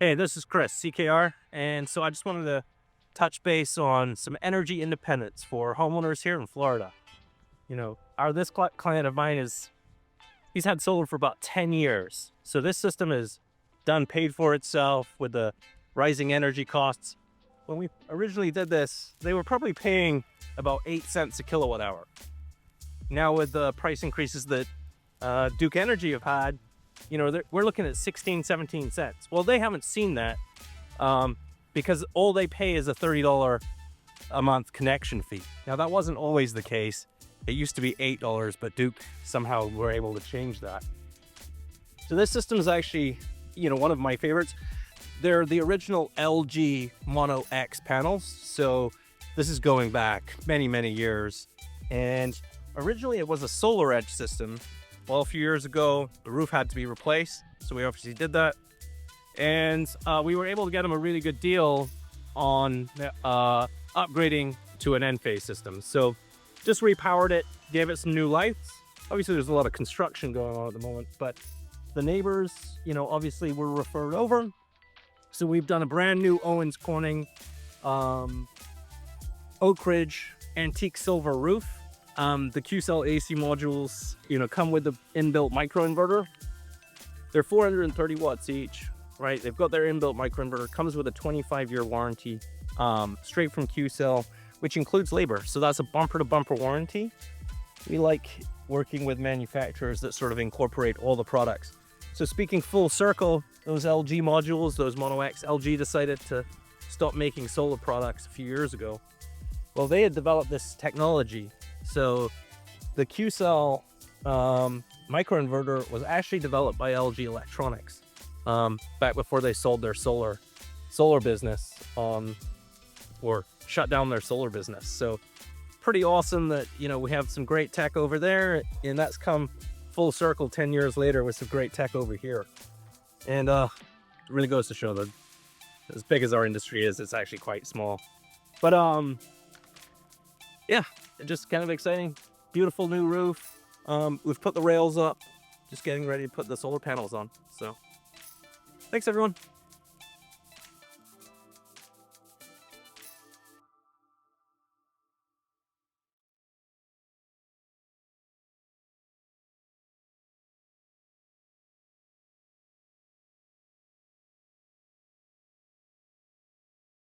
Hey, this is Chris, CKR, and so I just wanted to touch base on some energy independence for homeowners here in Florida. This client of mine he's had solar for about 10 years. So this system is paid for itself with the rising energy costs. When we originally did this, they were probably paying about 8 cents a kilowatt hour. Now with the price increases that Duke Energy have had, we're looking at 16, 17 cents. Well, they haven't seen that because all they pay is a $30 a month connection fee. Now, that wasn't always the case. It used to be $8, but Duke somehow were able to change that. So this system is actually, one of my favorites. They're the original LG Mono X panels. So this is going back many, many years. And originally it was a solar edge system. Well, a few years ago, the roof had to be replaced, so we obviously did that. And we were able to get them a really good deal on upgrading to an Enphase system. So just repowered it, gave it some new lights. Obviously, there's a lot of construction going on at the moment, but the neighbors, obviously were referred over. So we've done a brand new Owens Corning Oakridge antique silver roof. The Qcell AC modules, come with the inbuilt microinverter. They're 430 watts each, right? They've got their inbuilt microinverter, comes with a 25-year warranty, straight from Qcell, which includes labor. So that's a bumper-to-bumper warranty. We like working with manufacturers that sort of incorporate all the products. So speaking full circle, those LG modules, those Mono X, LG decided to stop making solar products a few years ago. Well, they had developed this technology. So the Qcell microinverter was actually developed by LG Electronics back before they sold their solar business or shut down their solar business. So pretty awesome that, we have some great tech over there, and that's come full circle 10 years later with some great tech over here. And it really goes to show that as big as our industry is, it's actually quite small. But yeah, just kind of exciting. Beautiful new roof. We've put the rails up, just getting ready to put the solar panels on. So thanks, everyone.